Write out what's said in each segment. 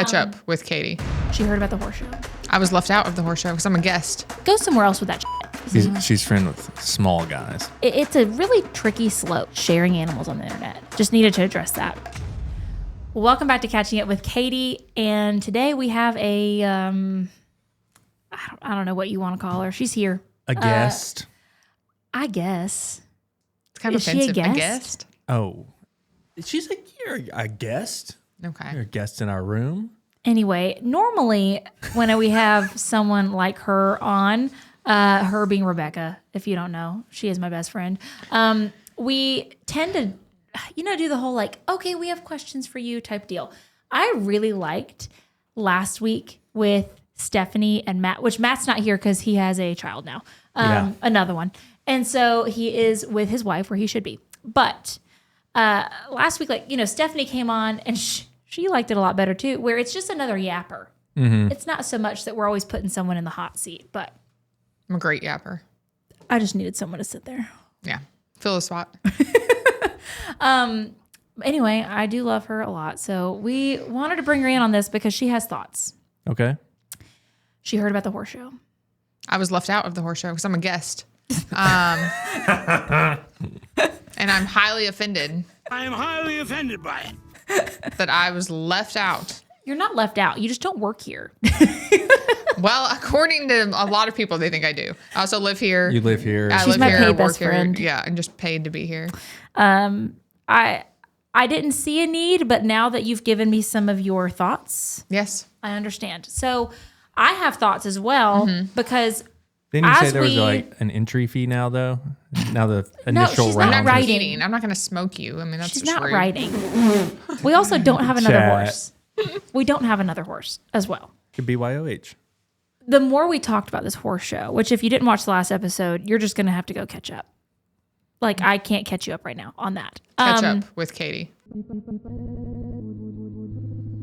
Catch Up With Katie. She heard about the horse show. I was left out of the horse show because I'm a guest. Go somewhere else with that shit. She's friends with small guys. It's a really tricky slope, sharing animals on the internet. Just needed to address that. Welcome back to Catching Up With Katie. And today we have a, I don't know what you want to call her. She's here. A guest? I guess. It's kind of Is she offensive. a A guest? guest? Oh. She's you're a guest. Okay. You're a guest in our room. Anyway, normally when we have someone like her on, her being Rebecca, if you don't know, she is my best friend. We tend to, do the whole okay, we have questions for you type deal. I really liked last week with Stephanie and Matt, which Matt's not here because he has a child now, another one. And so he is with his wife where he should be. But last week, Stephanie came on and she liked it a lot better too, where it's just another yapper. Mm-hmm. It's not so much that we're always putting someone in the hot seat, but I'm a great yapper. I just needed someone to sit there. Yeah. Fill the spot. Anyway, I do love her a lot. So we wanted to bring her in on this because she has thoughts. Okay. She heard about the horse show. I was left out of the horse show because I'm a guest. And I'm highly offended. I am highly offended by it. That I was left out. You're not left out. You just don't work here. Well, according to a lot of people, they think I do. I also live here. You live here. I She's live my here, paid work best here. friend. Yeah, I'm just paid to be here. I didn't see a need, but now that you've given me some of your thoughts, Yes. I understand. So I have thoughts as well because Didn't you say as there was we- an entry fee now, though? Now the No, initial she's I'm not not round. writing. competing. I'm not going to smoke you. I mean, that's she's just not rude. riding. We also don't have another Chat. horse. We don't have another horse as well. Could be YOH. The more we talked about this horse show, which if you didn't watch the last episode, you're just going to have to go catch up. I can't catch you up right now on that. Catch Up With Katie.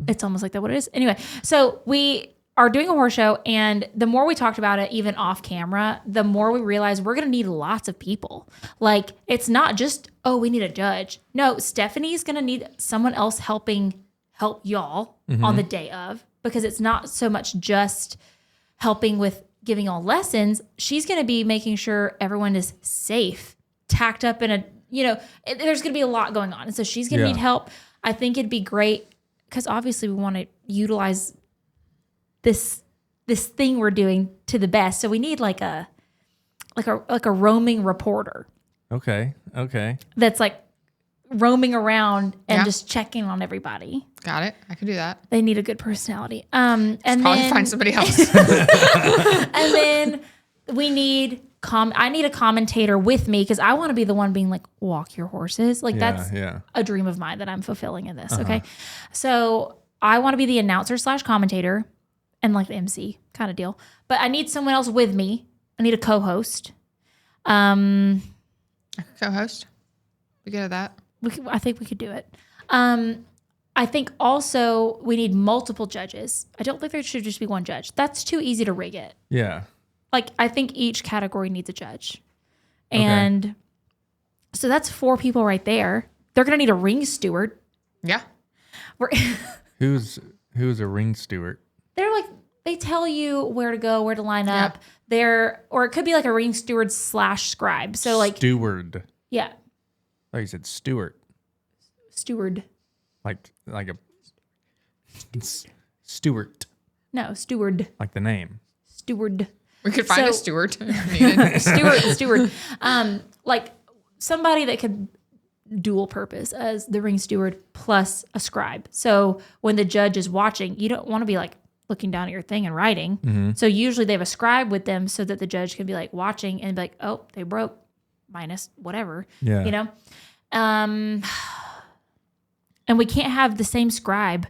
It's almost like that what it is. Anyway, so we are doing a horse show, and the more we talked about it, even off camera, the more we realized we're going to need lots of people. It's not just, we need a judge. No, Stephanie's going to need someone else help y'all on the day of, because it's not so much just helping with giving all lessons. She's going to be making sure everyone is safe, tacked up in there's going to be a lot going on. And so she's going to need help. I think it'd be great because obviously we want to utilize this thing we're doing to the best. So we need like a roaming reporter. Okay. That's roaming around and Yeah. just checking on everybody. Got it. I could do that. They need a good personality. And Probably then find somebody else. and then we need I need a commentator with me because I want to be the one being walk your horses. That's a dream of mine that I'm fulfilling in this. Okay. So I want to be the announcer / commentator and the MC kind of deal. But I need someone else with me. I need a co-host. Co-host. We good at that? I think we could do it. I think also we need multiple judges. I don't think there should just be one judge. That's too easy to rig it. Yeah. I think each category needs a judge. And so that's 4 people right there. They're going to need a ring steward. Yeah. Who's a ring steward? They're they tell you where to go, where to line up. Or it could be a ring steward / scribe. So Steward. yeah, Oh, you said steward. steward. Like a Stewart. No, steward. Like the name. Steward. We could find a So- steward if needed. Steward. Somebody that could dual purpose as the ring steward plus a scribe. So when the judge is watching, you don't want to be looking down at your thing and writing. Mm-hmm. So usually they have a scribe with them so that the judge can be watching and be oh, they broke minus whatever, Yeah. And we can't have the same scribe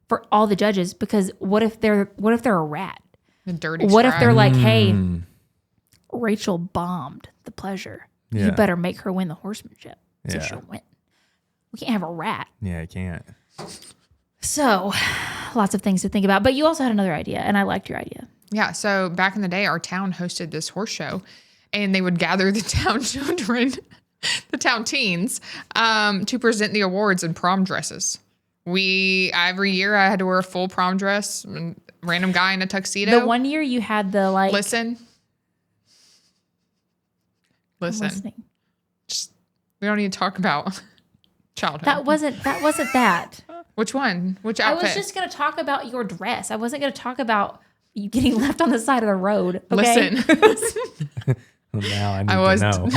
for all the judges because what if they're a rat? The dirty What if they're scribe. hey, Rachel bombed the pleasure. You Yeah. better make her win the horsemanship. So Yeah. she'll win. We can't have a rat. Yeah, I can't. So lots of things to think about. But you also had another idea, and I liked your idea. Yeah. So back in the day, our town hosted this horse show, and they would gather the town children, the town teens, to present the awards in prom dresses Every year I had to wear a full prom dress, and random guy in a tuxedo. The one year you had the like. Listen. I'm listening. Just, we don't need to talk about childhood. That wasn't that. Which one? Which I outfit? was just going to talk about your dress. I wasn't going to talk about you getting left on the side of the road. Okay? Listen. Well, now I need to know.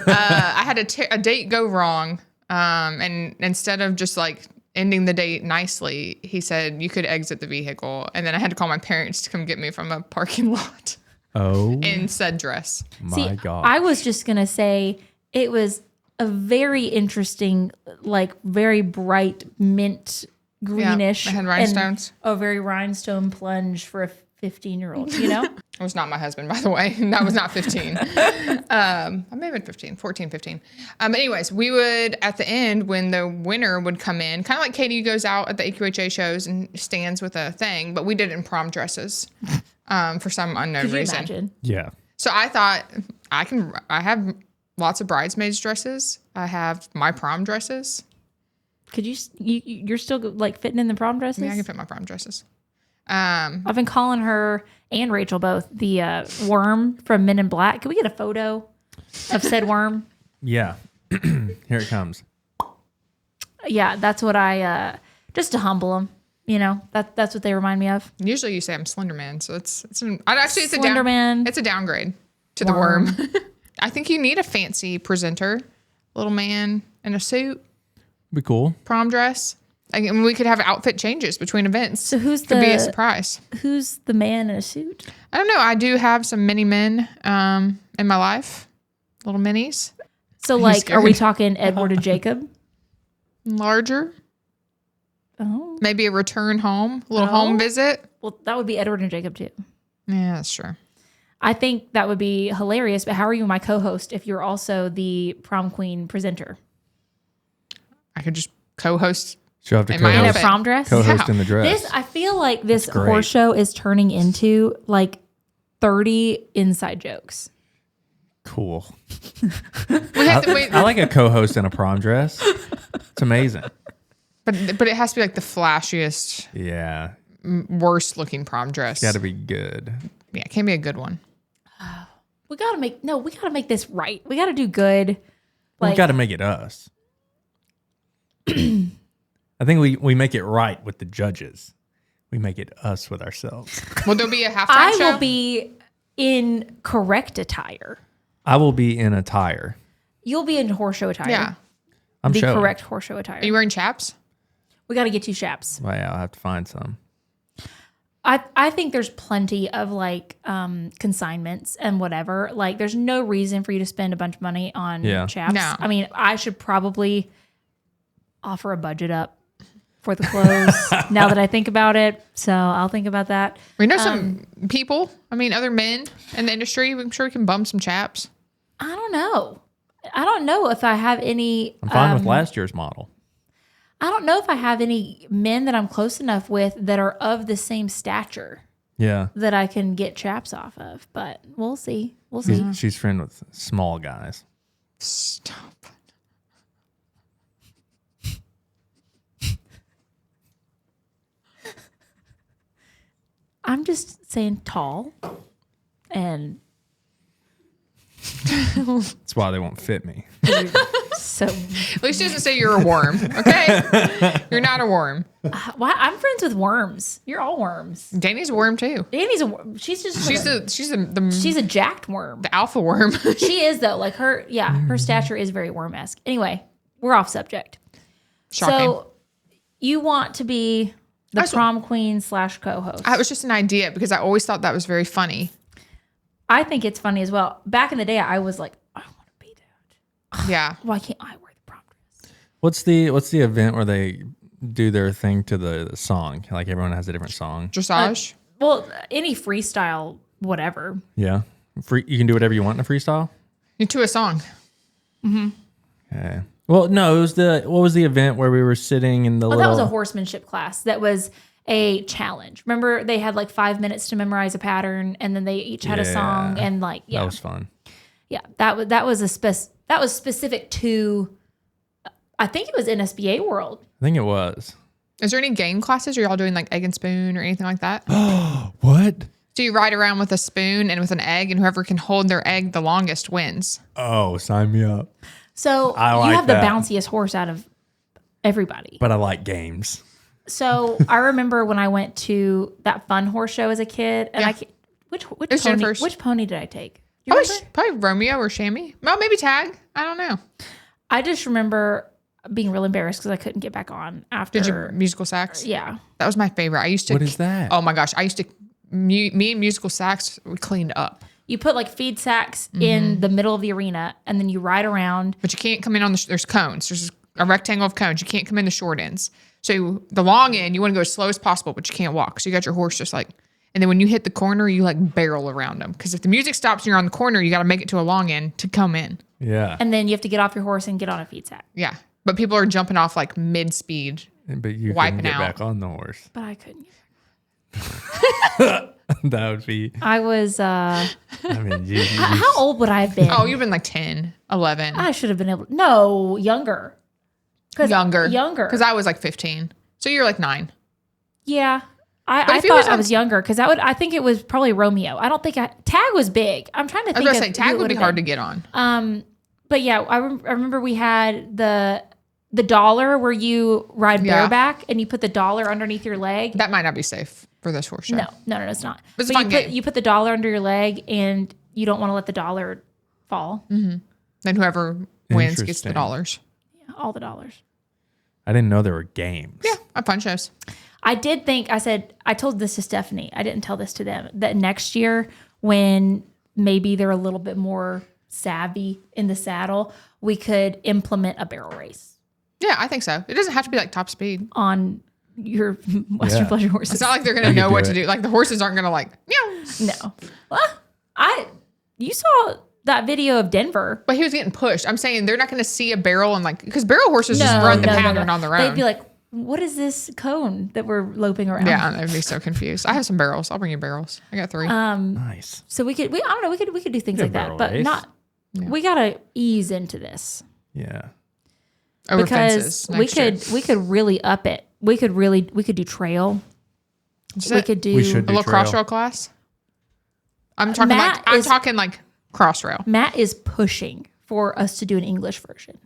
I had a date go wrong. And instead of just like ending the date nicely, he said you could exit the vehicle. And then I had to call my parents to come get me from a parking lot. Oh. In said dress. My God. I was just going to say it was a very interesting, like very bright mint greenish. Yeah, I had rhinestones. A very rhinestone plunge for a 15-year-old, you know? It was not my husband, by the way. That was not 15. I may have been 15, 14, 15. But anyways, we would, at the end, when the winner would come in, kind of like Katie goes out at the AQHA shows and stands with a thing, but we did it in prom dresses for some unknown Could you reason. imagine? Yeah. So I thought, I have lots of bridesmaids dresses. I have my prom dresses. Could you're still like fitting in the prom dresses? Yeah, I can fit my prom dresses. I've been calling her and Rachel both the worm from Men in Black. Can we get a photo of said worm? Yeah. Here it comes. Yeah, that's what I just to humble them. You know, that's what they remind me of. Usually you say I'm Slender Man, so it's Slender Man. It's a downgrade to the worm. I think you need a fancy presenter, little man in a suit, Be cool. prom dress. And we could have outfit changes between events. So could be a surprise. Who's the man in a suit? I don't know. I do have some mini men in my life, little minis, So like, are we talking Edward and Jacob? larger. Oh, Maybe a return home, a little home visit. well, that would be Edward and Jacob too. Yeah, that's true. I think that would be hilarious. But how are you my co-host if you're also the prom queen presenter? I could just co-host. She'll have to In my In a outfit. prom dress? co-host Yeah. in the dress. This, I feel like this That's great. horse show is turning into like 30 inside jokes. Cool. We have to wait, I like a co-host in a prom dress. It's amazing. but it has to be like the flashiest, Yeah. worst looking prom dress. Got to be good. Yeah, it can't be a good one. We gotta make this right. We gotta do good. We got to make it us. I think we make it right with the judges. We make it us with ourselves. Will there be a halftime I show? will be in correct attire. I will be in attire. You'll be in horse show attire. Yeah. I'm the showing. correct horse show attire. Are you wearing chaps? We got to get you chaps. Well, yeah, I'll have to find some. I think there's plenty of like consignments and whatever. Like there's no reason for you to spend a bunch of money on chaps. No. I mean, I should probably offer a budget up for the clothes now that I think about it. So I'll think about that. We know some people. I mean, other men in the industry. I'm sure we can bum some chaps. I don't know. I don't know if I have any. I'm fine with last year's model. I don't know if I have any men that I'm close enough with that are of the same stature Yeah. that I can get chaps off of. But we'll see. We'll see. She's friend with small guys. Stop. I'm just saying tall and That's why they won't fit me. so. At least she doesn't say you're a worm. Okay, you're not a worm. Why I'm friends with worms. You're all worms. Danny's a worm too. Danny's a worm. She's just She's the she's a jacked worm. alpha worm. She is though. Like her stature is very worm-esque. Anyway, we're off subject. Shocking. So you want to be the prom queen / co-host? It was just an idea because I always thought that was very funny. I think it's funny as well. Back in the day, I was like, I want to be that. Yeah. Why can't I wear the prom dress? What's the event where they do their thing to the song? Like everyone has a different song. Dressage. Well, any freestyle, whatever. Yeah. You can do whatever you want in a freestyle? You're to a song. Okay. Well, no, it was what was the event where we were sitting in the Oh, little... that was a horsemanship class. That was a challenge. Remember, they had like 5 minutes to memorize a pattern, and then they each had a song, and like That was fun. yeah, that was specific to I think it was NSBA World. I think it was. Is there any game classes? Are y'all doing like egg and spoon or anything like that? What? Do you ride around with a spoon and with an egg, and whoever can hold their egg the longest wins? Oh, sign me up. So I you like have that. the bounciest horse out of everybody. But I like games. So I remember when I went to that fun horse show as a kid, and which It's pony? Jennifer's. Which pony did I take? You remember? Probably Romeo or Chamois. Well, maybe Tag. I don't know. I just remember being real embarrassed because I couldn't get back on after. Did you musical sax? Yeah. That was my favorite. I used to. What is that? Oh my gosh. I used to, me and musical sax, we cleaned up. You put like feed sacks in the middle of the arena, and then you ride around. But you can't come in on there's cones. There's a rectangle of cones. You can't come in the short ends. So the long end, you want to go as slow as possible, but you can't walk. So you got your horse just like, and then when you hit the corner, you like barrel around them. Because if the music stops and you're on the corner, you got to make it to a long end to come in. Yeah. And then you have to get off your horse and get on a feed sack. Yeah. But people are jumping off like mid speed. But you wiping couldn't get out. back on the horse. But I couldn't. That would be. I was, I mean, you how old would I have been? Oh, you've been like 10, 11. I should have been able no, younger. Younger. Younger. Because I was like 15. So you're like 9. Yeah. I if he thought was I on- was younger because I think it was probably Romeo. I don't think Tag was big. I'm trying to I think. was going to say, Tag would be hard to get on. But yeah, I remember we had the dollar where you ride Yeah. bareback and you put the dollar underneath your leg. That might not be safe for this horse show. No, it's not. It's a But fun you game. you put the dollar under your leg and you don't want to let the dollar fall. Then whoever wins gets the Interesting. dollars. Yeah, all the dollars. I didn't know there were games. Yeah, fun shows. I did think, I told this to Stephanie. I didn't tell this to them. That next year, when maybe they're a little bit more savvy in the saddle, we could implement a barrel race Yeah, I think so. It doesn't have to be like top speed. on your Western Yeah. Pleasure horses. It's not like they're going to I could know do what to it. do. Like the horses aren't going to like, meow. No. Well, you saw that video of Denver. But he was getting pushed. I'm saying they're not going to see a barrel and like, because barrel horses just run the pattern on their own. They'd be like, what is this cone that we're loping around? Yeah, I'd be so confused. I have some barrels. I'll bring you barrels. I got 3. Nice. So I don't know, we could do things Yeah, like that, barrel but race. not, we got to ease into this. Yeah. Over Because fences next year. we could really up it. We could do trail. Is We it could do We should a do little trail. cross rail class. I'm talking Matt I'm is- talking like cross rail. Matt is pushing for us to do an English version.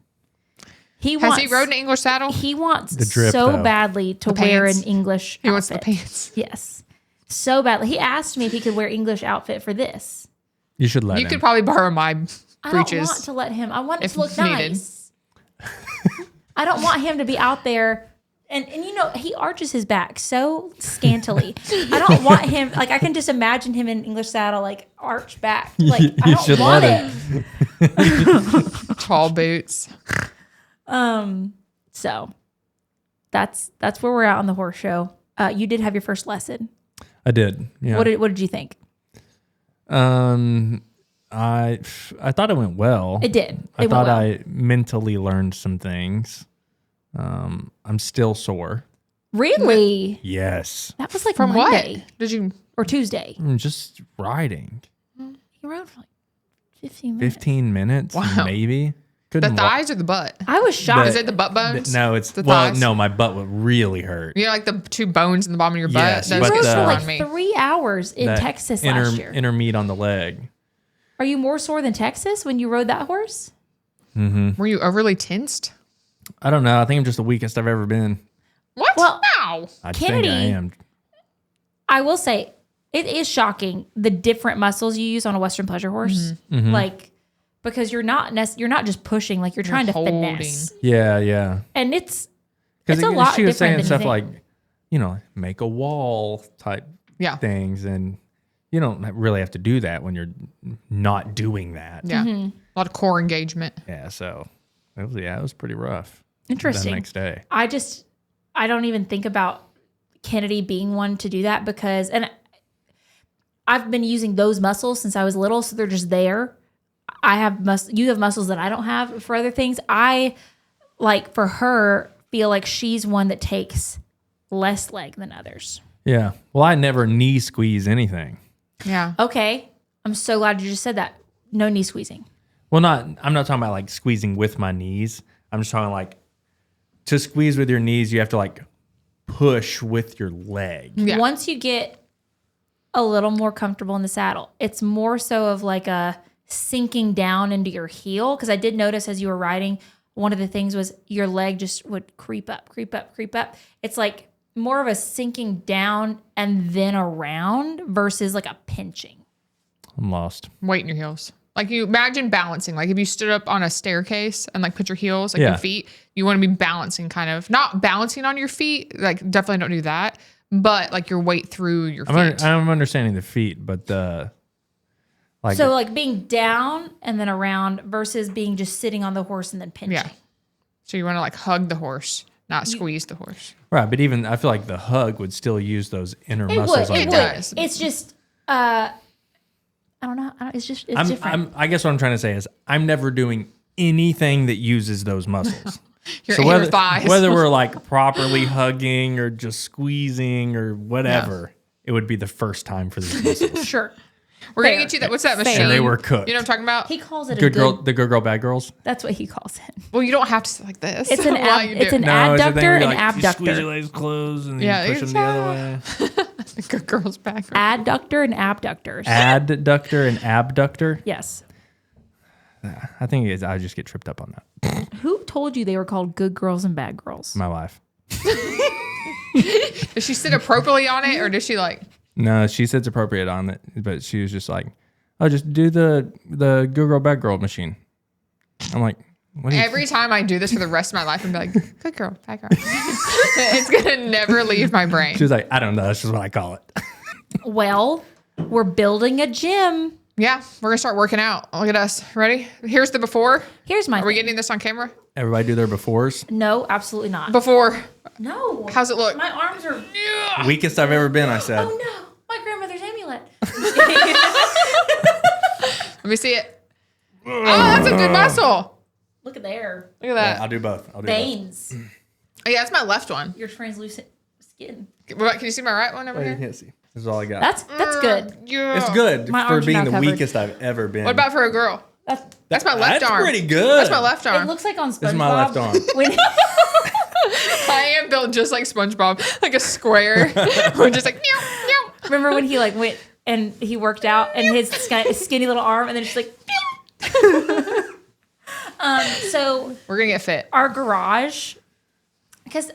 Has he rode an English saddle? He wants The drip, so though. badly to The wear pants? an English He wants the outfit. pants. Yes. So badly. He asked me if he could wear English outfit for this. You should let You him. could probably borrow my I don't breeches. want to let him. I want it if to look needed. nice. I don't want him to be out there. And you know, he arches his back so scantily. I don't want him, like, I can just imagine him in an English saddle, like, arch back. Like, I You don't should want let it. Tall boots. So that's where we're at on the horse show. You did have your first lesson. I did. Yeah. What did you think? I thought it went well. It did. I It thought went well. I mentally learned some things. I'm still sore. Really? Yes. That was like From Monday what? Did you? or Tuesday. I'm just riding. You rode for like 15 minutes. 15 minutes, Wow. maybe. The Couldn't walk. thighs or the butt? I was shocked. Is it the butt bones? No, it's the well, thighs? no, my butt would really hurt. You know, like the 2 bones in the bottom of your butt. Yes, Those but You rode get the- for sore like on me. 3 hours in That Texas last year. Inner meat on the leg. Are you more sore than Texas when you rode that horse? Were you overly tensed? I don't know. I think I'm just the weakest I've ever been. What? Well- no. I Kennedy- think I am. I will say it is shocking the different muscles you use on a Western pleasure horse. Mm-hmm. Like, because you're not just pushing, like you're trying to holding. finesse. Yeah, yeah. And it's Because a lot she was different saying than you stuff think. like, make a wall type Yeah. things, and you don't really have to do that when you're not doing that. Yeah. Mm-hmm. A lot of core engagement. Yeah, so it was pretty rough. interesting. The next day. I don't even think about Kennedy being one to do that because, and I've been using those muscles since I was little, so they're just there. You have muscles that I don't have for other things. I, like, for her, feel like she's one that takes less leg than others. Yeah. Well, I never knee squeeze anything. Yeah. Okay. I'm so glad you just said that. No knee squeezing. Well, I'm not talking about like squeezing with my knees. I'm just talking like to squeeze with your knees, you have to like push with your leg. Yeah. Once you get a little more comfortable in the saddle, it's more so of like a sinking down into your heel. Because I did notice as you were riding, one of the things was your leg just would creep up, creep up, creep up. It's like more of a sinking down and then around versus like a pinching. I'm lost. Weight in your heels. Like you imagine balancing. Like if you stood up on a staircase and like put your heels, like Yeah. your feet, you want to be balancing kind of. Not balancing on your feet. Like definitely don't do that. But like your weight through your feet. I'm understanding the feet, but like So like being down and then around versus being just sitting on the horse and then pinching. Yeah. So you want to like hug the horse, not squeeze the horse. right, but even I feel like the hug would still use those inner It muscles. would. on It the leg. does. It's just, I don't know. It's different. I guess what I'm trying to say is I'm never doing anything that uses those muscles. Your So inner thighs. whether we're like properly hugging or just squeezing or whatever, it would be the first time for these muscles. Sure. We're going Fair. to get you that. What's that Fair. machine? And they were cooked. You know what I'm talking about? He calls it Good a girl, good. the good girl, bad girls. That's what he calls it. Well, you don't have to sit like this. It's an while ab, you it's do an it. No, it's the thing where adductor you, and like, you squeeze your abductor. legs closed and then Yeah, you push them the other way. Good girl's back. Adductor and abductors. Adductor and abductor. Yes. I think it is. I just get tripped up on that. Who told you they were called good girls and bad girls? My wife. Does she sit appropriately on it or does she like? No, she sits appropriate on it, but she was just like, "Oh, just do the good girl, bad girl machine." I'm like, "What?" Every time I do this for the rest of my life, I'm like, good girl, bad girl. It's gonna never leave my brain. She was like, "I don't know. That's just what I call it." Well, we're building a gym. Yeah, we're gonna start working out. Look at us. Ready? Here's the before. Here's my Are we thing. getting this on camera? Everybody do their befores. No, absolutely not. Before. No. How's it look? My arms are. Weakest I've ever been. I said. Oh no, my grandmother's amulet. Let me see it. Oh, that's a good muscle. Look at there. Look at Yeah, that. I'll do both. I'll do Veins. Oh, yeah, that's my left one. Your translucent skin. What, can you see my right one over both. You here? can't see. This is all I got. That's good. Yeah. It's good My for arms are being now the covered. weakest I've ever been. What about for a girl? That's my left That's arm. pretty good. That's my left arm. It looks like on SpongeBob. This is my left arm. When, I am built just like SpongeBob, like a square. We're just like, meow, meow. remember when he like went and he worked out and his skinny little arm and then just like. So We're gonna get fit. our garage, because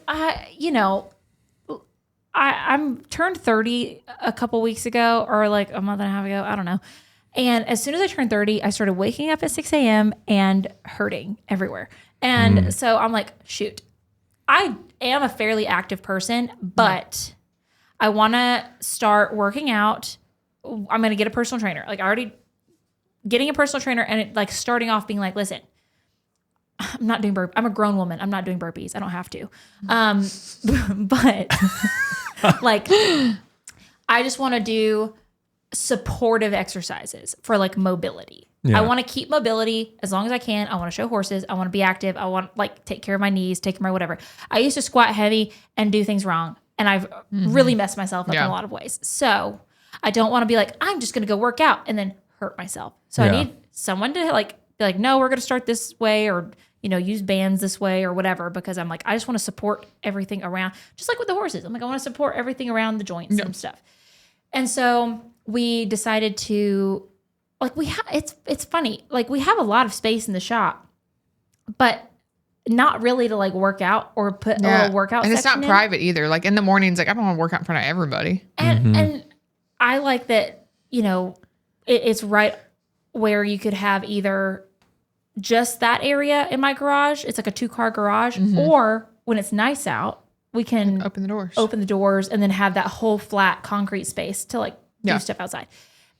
I'm turned 30 a couple weeks ago or like a month and a half ago. I don't know. And as soon as I turned 30, I started waking up at 6 a.m. and hurting everywhere. And so I'm like, shoot, I am a fairly active person, but I want to start working out. I'm going to get a personal trainer. Like getting a personal trainer and it, like starting off being like, listen, I'm not doing burpees. I'm a grown woman. I'm not doing burpees. I don't have to. But like, I just want to do supportive exercises for like mobility. Yeah. I want to keep mobility as long as I can. I want to show horses. I want to be active. I want like take care of my knees, take care of my whatever. I used to squat heavy and do things wrong. And I've really messed myself up in a lot of ways. So I don't want to be like, I'm just going to go work out and then hurt myself. So I need someone to like be like, no, we're going to start this way or, use bands this way or whatever, because I'm like, I just want to support everything around, just like with the horses. I'm like, I want to support everything around the joints and stuff. And so we decided to like, it's funny. Like we have a lot of space in the shop, but not really to like work out or put a little workout and it's not section in. private either. Like in the mornings, like I don't want to work out in front of everybody. And I like that, it's right where you could have either just that area in my garage. It's like a 2-car garage. Or when it's nice out, we can Open the doors. open the doors and then have that whole flat concrete space to like do stuff outside.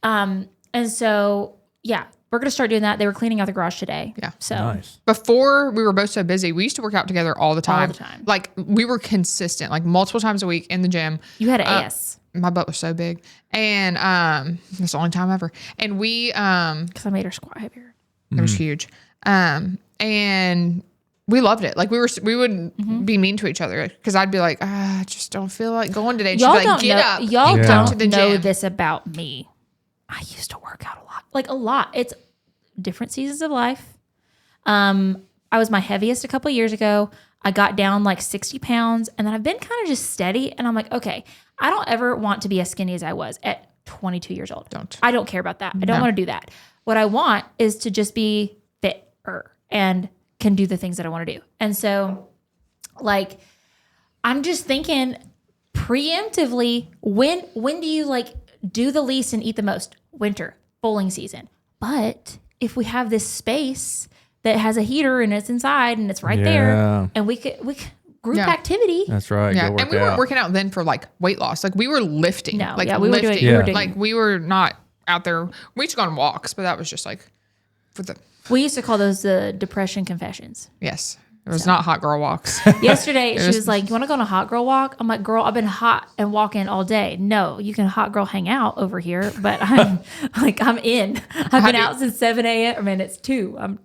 And so, we're going to start doing that. They were cleaning out the garage today. Yeah. So Nice. Before we were both so busy, we used to work out together all the time. All the time. Like we were consistent, like multiple times a week in the gym. you had an AS My butt was so big. And that's the only time ever. And we because I made her squat heavier. it was huge. And we loved it. Like we would be mean to each other because I'd be like, I just don't feel like going today. And she'd Y'all be like, don't get know. up. Y'all and Yeah. come don't to the know gym. this about me. I used to work out a lot, like a lot. It's different seasons of life. I was my heaviest a couple of years ago. I got down like 60 pounds, and then I've been kind of just steady. And I'm like, okay, I don't ever want to be as skinny as I was at 22 years old. I don't care about that. I don't want to do that. What I want is to just be fitter and can do the things that I want to do. And so, like, I'm just thinking preemptively, when do you like do the least and eat the most? Winter, bowling season. But if we have this space that has a heater and it's inside and it's right there, and we could group activity. That's right. Yeah, Go and we work weren't out. working out then for like weight loss. Like we were lifting. No, like we were lifting. doing, we were doing. Like we were not out there. We used to go on walks, but that was just like for the. We used to call those the depression confessions. Yes, it was not hot girl walks. Yesterday, she was like, "You want to go on a hot girl walk?" I'm like, "Girl, I've been hot and walking all day." No, you can hot girl hang out over here, but I'm like, I'm in. I've been out since 7 a.m. I mean, it's 2. I'm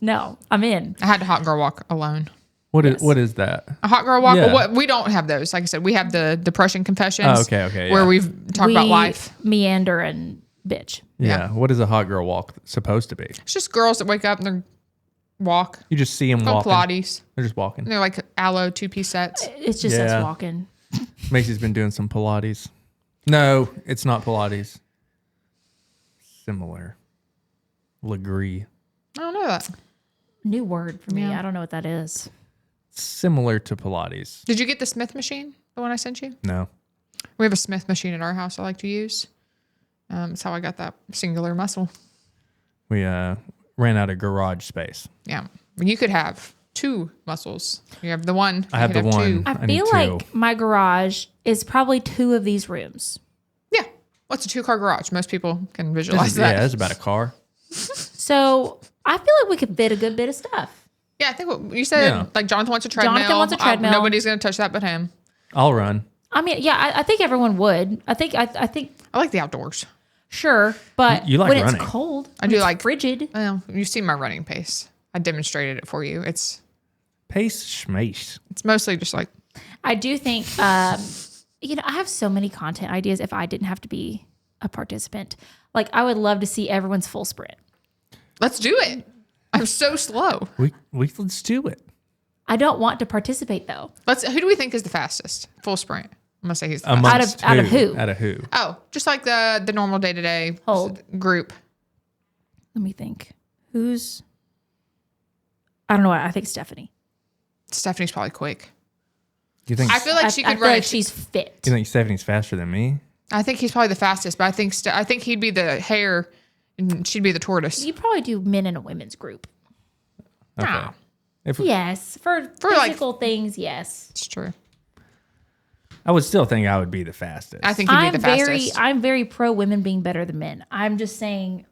in. I had to hot girl walk alone. What is that? A hot girl walk? Yeah. Well, what we don't have those. Like I said, we have the depression confessions. Oh, okay, Where yeah. we've talked about life. Meander and bitch. Yeah. What is a hot girl walk supposed to be? It's just girls that wake up and they walk. You just see them Go walking. Pilates. They're just walking. They're like aloe 2-piece sets. It's just us walking. Macy's been doing some Pilates. No, it's not Pilates. Similar. Legree. I don't know that. New word for me. Yeah. I don't know what that is. Similar to Pilates. Did you get the Smith machine? The one I sent you? No. We have a Smith machine at our house I like to use. That's how I got that singular muscle. We ran out of garage space. Yeah. You could have 2 muscles. You have the one. I have you the could one. 2. I need feel 2. like my garage is probably 2 of these rooms. Yeah. What's a 2-car garage? Most people can This visualize is, that. yeah, it's about a car. So I feel like we could fit a good bit of stuff. Yeah, I think what you said, Yeah. like Jonathan wants a treadmill. Jonathan wants a treadmill. Nobody's going to touch that but him. I'll run. I mean, yeah, I think everyone would. I think, I like the outdoors. sure, but You like when running. it's cold, I when do it's like- frigid. Well, you see my running pace. I demonstrated it for you. It's Pace schmace. mostly just like, I do think, I have so many content ideas if I didn't have to be a participant. Like, I would love to see everyone's full sprint. let's do it. I'm so slow. Let's do it. I don't want to participate though. Who do we think is the fastest? Full sprint. I'm going to say he's the Amongst fastest. Out of who? Out of who? Oh, just like the normal day-to-day Hold. group. Let me think. Who's? I don't know. I think Stephanie. Stephanie's probably quick. You think? I feel like she could feel run. like she's fit. You think Stephanie's faster than me? I think he's probably the fastest, but I think he'd be the hare and she'd be the tortoise. You probably do men and a women's group. Okay. Ah. If Yes, for like- physical things. Yes, It's true. I would still think I would be the fastest. I think he'd be the fastest. I'm very pro women being better than men. I'm just saying.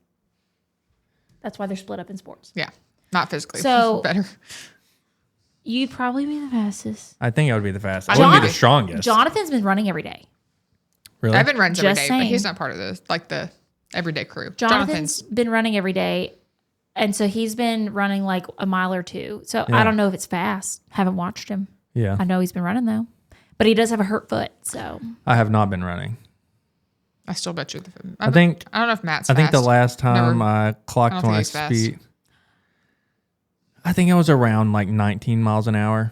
That's why they're split up in sports. Yeah, not physically. So- better. You'd probably be the fastest. I think I would be the fastest. I wouldn't be the strongest. Jonathan's been running every day. Really? Evan runs every Just day, but he's saying. not part of the everyday crew. Jonathan's been running every day. And so he's been running like a mile or 2. So Yeah. I don't know if it's fast. Haven't watched him. Yeah. I know he's been running though. But he does have a hurt foot. So I have not been running. I still bet you. I don't know if Matt's I think the fast. last time Never- I clocked I don't think my he's fast. speed, I think I was around like 19 miles an hour.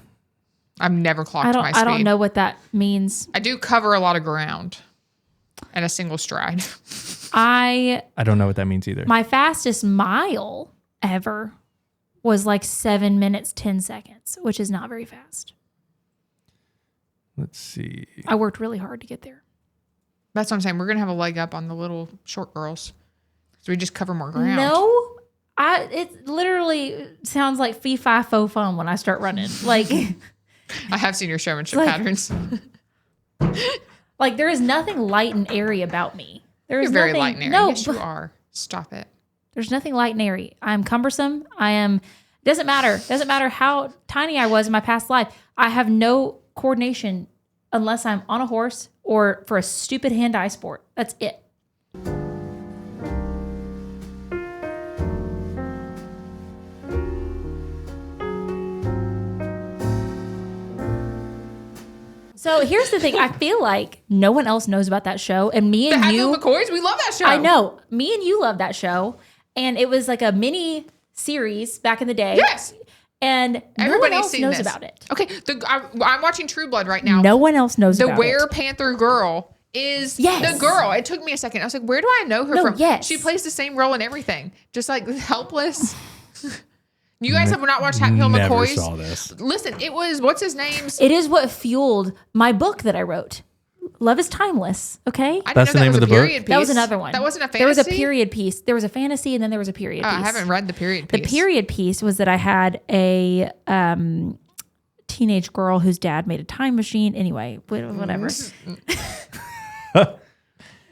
I've never clocked my speed. I don't know what that means. I do cover a lot of ground in a single stride. I don't know what that means either. My fastest mile ever was like 7 minutes, 10 seconds, which is not very fast. Let's see. I worked really hard to get there. That's what I'm saying. We're gonna have a leg up on the little short girls, so we just cover more ground. No, it literally sounds like fee fi fo fum when I start running. Like, I have seen your showmanship Like- patterns. like there is nothing light and airy about me. There is You're very nothing, light and airy. No, Yes, you but are. Stop it. there's nothing light and airy. I'm cumbersome. I am. Doesn't matter. Doesn't matter how tiny I was in my past life. I have no coordination unless I'm on a horse or for a stupid hand-eye sport. That's it. So here's the thing. I feel like no one else knows about that show. And me The and Hadley you, McCoys, we love that show. I know, me and you love that show. And it was like a mini series back in the day. Yes. And Everybody's no one else seen knows this. about it. Okay, I'm watching True Blood right now. No one else knows The about Were it. Panther girl is Yes. the girl. It took me a second. I was like, where do I know her No, from? yes. She plays the same role in everything. Just like helpless. You guys have not watched Hatfield Never McCoy's? saw this. Listen, it was, what's his name's? It is what fueled my book that I wrote. Love is Timeless. Okay. I didn't That's know the name was of a the book? period piece. That was another one. That wasn't a fantasy? There was a period piece. There was a fantasy and then there was a period Oh, piece. I haven't read the period The piece. period piece was that I had a teenage girl whose dad made a time machine. Anyway, whatever.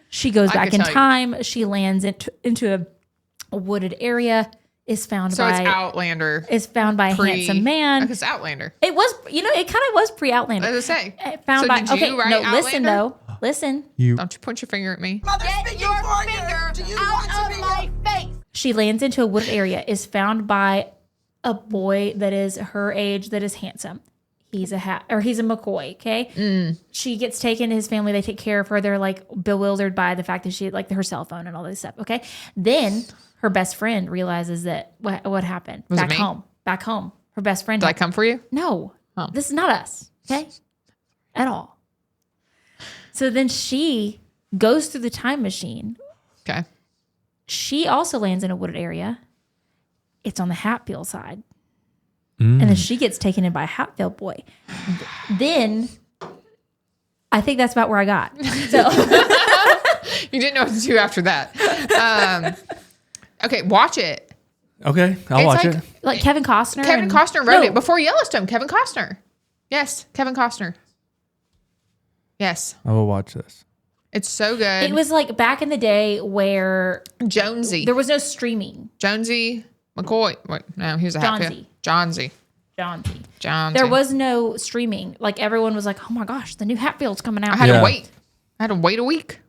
She goes back in time. She lands into a wooded area. Is found So by it's Outlander. is found by a handsome man. It's Outlander. It was, it kind of was pre-Outlander. As I say. Found So by did you write listen Outlander? though. Listen. Don't you point your finger at me. Get your finger out of my face. She lands into a wooded area, is found by a boy that is her age that is handsome. He's a McCoy, okay? She gets taken to his family. They take care of her. They're like bewildered by the fact that she had like her cell phone and all this stuff, okay? Then her best friend realizes that what happened. Was it Back home. Her best friend. Did I come for you? No. Oh. This is not us, okay? At all. So then she goes through the time machine. Okay. She also lands in a wooded area. It's on the Hatfield side. And then she gets taken in by a Hatfield boy. Then I think that's about where I got. So You didn't know what to do after that. Okay, watch it. Okay, I'll It's watch like- it. like Kevin Costner. Kevin Costner wrote it before Yellowstone. Kevin Costner. Yes, Kevin Costner. Yes. I will watch this. It's so good. It was like back in the day where Jonesy. there was no streaming. Jonesy McCoy. What? No, he was a Hatfield. Johnsy. Johnsy. There was no streaming. Like everyone was like, "Oh my gosh, the new Hatfield's coming out." I had Yeah. to wait. I had to wait a week.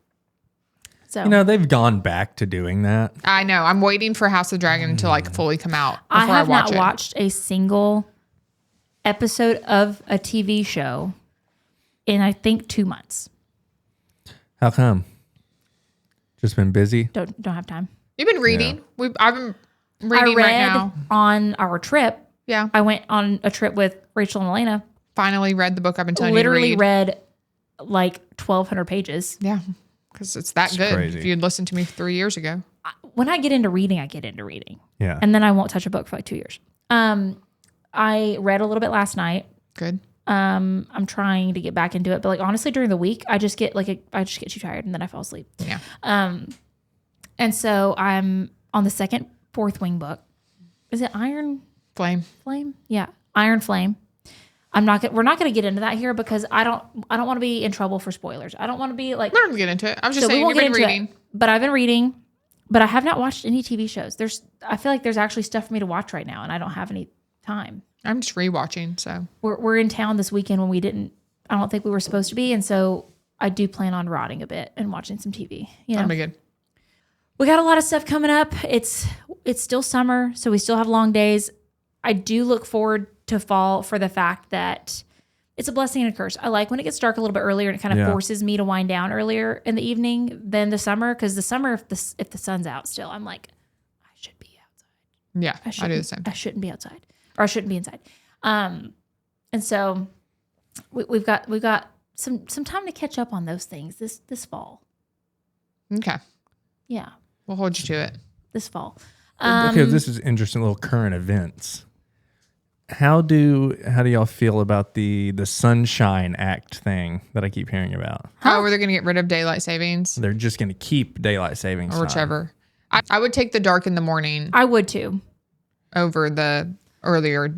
So They've gone back to doing that. I know. I'm waiting for House of Dragon to like fully come out before I have watch not it. watched a single episode of a TV show in I think 2 months. How come? Just been busy? Don't have time. You've been reading. I've been reading I read right now. on our trip. Yeah. I went on a trip with Rachel and Elena. Finally read the book I've been telling Literally you to read. read like 1,200 pages. Yeah. Because it's that good. crazy. If you'd listened to me 3 years ago. When I get into reading, I get into reading. Yeah. And then I won't touch a book for like 2 years. I read a little bit last night. Good. I'm trying to get back into it, but like honestly, during the week, I just get too tired and then I fall asleep. Yeah. And so I'm on the second Fourth Wing book. Is it Iron Flame. Flame? Yeah, Iron Flame. We're not going to get into that here because I don't want to be in trouble for spoilers. I don't want to be like. We're not going to get into it. I was just So we saying won't you've get been into reading. it. But I've been reading, but I have not watched any TV shows. I feel like there's actually stuff for me to watch right now, and I don't have any time. I'm just rewatching. So We're in town this weekend when I don't think we were supposed to be, and so I do plan on rotting a bit and watching some TV. that'll be good. We got a lot of stuff coming up. It's still summer, so we still have long days. I do look forward to fall for the fact that it's a blessing and a curse. I like when it gets dark a little bit earlier and it kind of forces me to wind down earlier in the evening than the summer. Because the summer, if the sun's out still, I'm like, I should be outside. Yeah. I do the same. I shouldn't be outside, or I shouldn't be inside. And so we've got some time to catch up on those things this fall. Okay. Yeah, We'll hold you to it. this fall. Okay, this is interesting little current events. How do y'all feel about the Sunshine Act thing that I keep hearing about? How are they going to get rid of daylight savings They're just going to keep daylight savings or time. whichever? I would take the dark in the morning I would too. over the earlier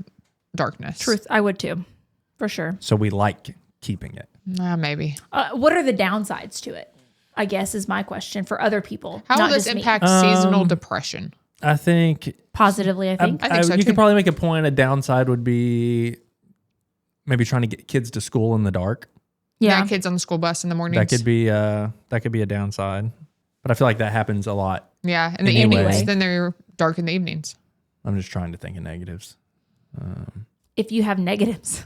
darkness. Truth, I would too, for sure. So we like keeping it. Maybe. What are the downsides to it? I guess is my question for other people. How will not this just me. impact seasonal depression? I think Positively, I think. I think so you too. could probably make a point. A downside would be maybe trying to get kids to school in the dark. yeah. Kids on the school bus in the mornings. That could be a downside. But I feel like that happens a lot. Yeah. In the Anyway. evenings. Then they're dark in the evenings. I'm just trying to think of negatives. If you have negatives,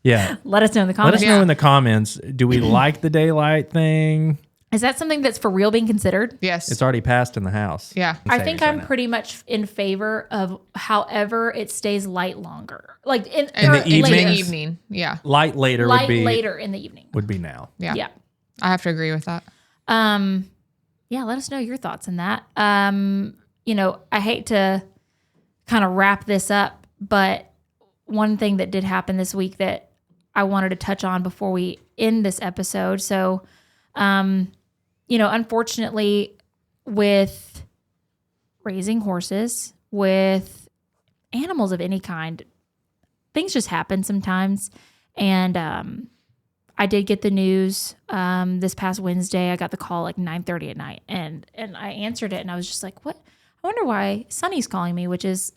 Yeah. let us know in the Let comments. us know in the comments. Do we like the daylight thing? Is that something that's for real being considered? Yes. It's already passed in the House. Yeah. I think I'm pretty much in favor of however it stays light longer. Like in the In the evenings? evening. Yeah. Light later light would be later in the evening. would be now. Yeah. Yeah. I have to agree with that. Yeah, let us know your thoughts on that. I hate to kind of wrap this up, but one thing that did happen this week that I wanted to touch on before we end this episode. So, unfortunately, with raising horses, with animals of any kind, things just happen sometimes. And I did get the news this past Wednesday. I got the call like 9:30 at night, and I answered it, and I was just like, "What? I wonder why Sunny's calling me," which is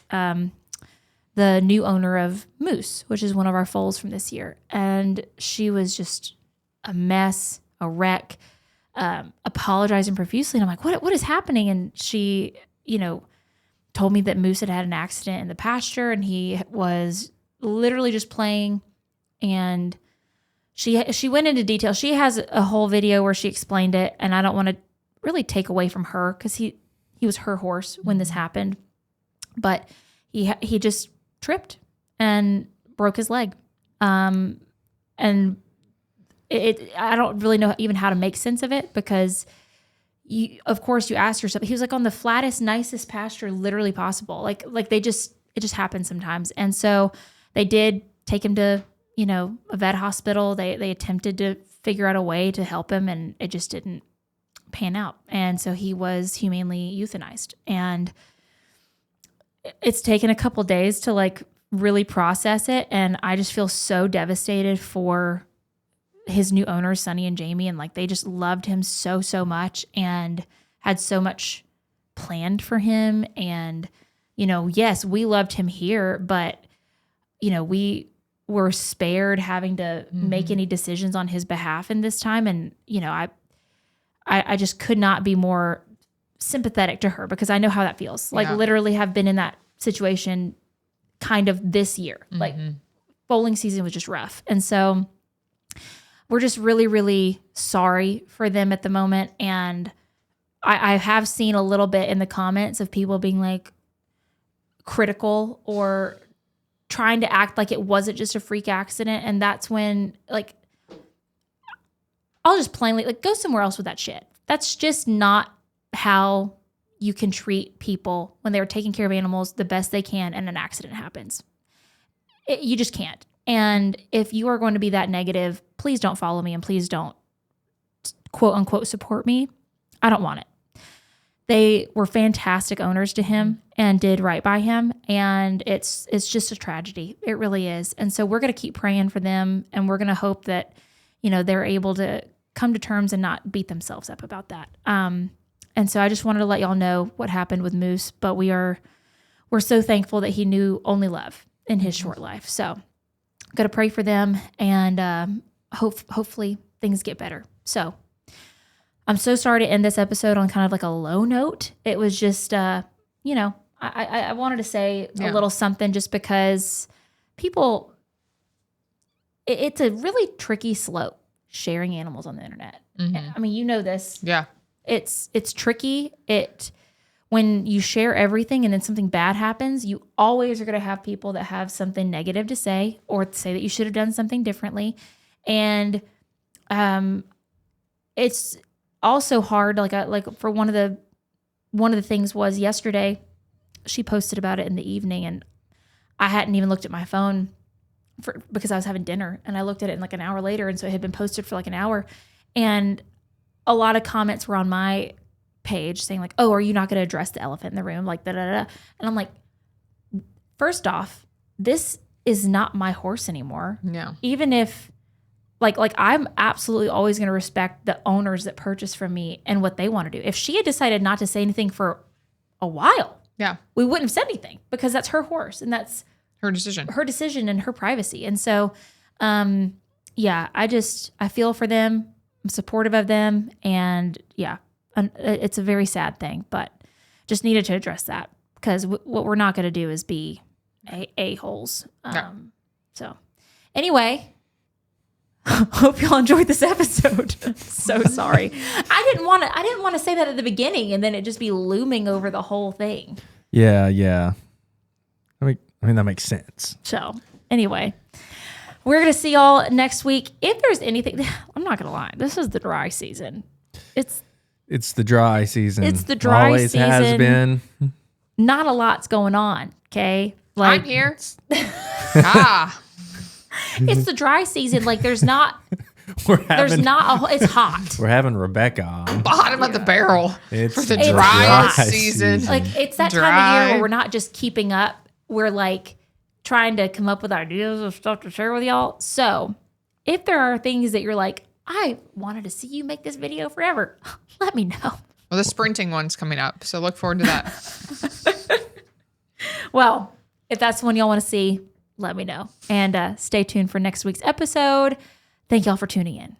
the new owner of Moose, which is one of our foals from this year. And she was just a mess, a wreck, apologizing profusely. And I'm like, what is happening? And she, told me that Moose had had an accident in the pasture, and he was literally just playing. And she went into detail. She has a whole video where she explained it, and I don't want to really take away from her because he was her horse when this happened. But he just tripped and broke his leg. And I don't really know even how to make sense of it because of course you ask yourself, he was like on the flattest, nicest pasture literally possible. Like it just happens sometimes. And so they did take him to, a vet hospital. They attempted to figure out a way to help him, and it just didn't pan out. And so he was humanely euthanized. And it's taken a couple days to like really process it. And I just feel so devastated for his new owners, Sonny and Jamie. And like, they just loved him so, so much and had so much planned for him. And, yes, we loved him here, but, we were spared having to make any decisions on his behalf in this time. And, I just could not be more sympathetic to her because I know how that feels. Like literally have been in that situation kind of this year. Like bowling season was just rough. And so we're just really, really sorry for them at the moment. And I have seen a little bit in the comments of people being like critical or trying to act like it wasn't just a freak accident. And that's when like, I'll just plainly like go somewhere else with that shit. That's just not how you can treat people when they're taking care of animals the best they can and an accident happens. You just can't. And if you are going to be that negative, please don't follow me and please don't quote unquote support me. I don't want it. They were fantastic owners to him and did right by him. And it's just a tragedy. It really is. And so we're going to keep praying for them, and we're going to hope that, they're able to come to terms and not beat themselves up about that. And so I just wanted to let y'all know what happened with Moose, but we're so thankful that he knew only love in his short life. So I'm going to pray for them, and hopefully things get better. So I'm so sorry to end this episode on kind of like a low note. It was just, I wanted to say a little something just because people, it's a really tricky slope sharing animals on the internet. I mean, you know this. Yeah. It's tricky. When you share everything and then something bad happens, you always are going to have people that have something negative to say or say that you should have done something differently. And it's also hard. Like for one of the things was yesterday, she posted about it in the evening, and I hadn't even looked at my phone because I was having dinner, and I looked at it in like an hour later, and so it had been posted for like an hour, and a lot of comments were on my page saying like, "Oh, are you not going to address the elephant in the room?" Like da da da. And I'm like, first off, this is not my horse anymore. No. Even if like I'm absolutely always going to respect the owners that purchase from me and what they want to do. If she had decided not to say anything for a while, we wouldn't have said anything because that's her horse and that's her decision and her privacy. And so, I feel for them. I'm supportive of them, and it's a very sad thing, but just needed to address that because what we're not going to do is be a-holes. So anyway, hope y'all enjoyed this episode. So sorry. I didn't want to say that at the beginning and then it just be looming over the whole thing. Yeah. I mean, that makes sense. So anyway, we're going to see y'all next week. If there's anything, I'm not going to lie. This is the dry season. It's the dry season. It's the dry Always season. has been. Not a lot's going on. Okay. I'm here. It's the dry season. Like it's hot. We're having Rebecca on. Bottom of the barrel It's for the the dry dry season. season. Like it's that time of year where we're not just keeping up. We're like trying to come up with ideas of stuff to share with y'all. So if there are things that you're like, I wanted to see you make this video forever, let me know. Well, the sprinting one's coming up, so look forward to that. Well, if that's the one y'all want to see, let me know. And stay tuned for next week's episode. Thank y'all for tuning in.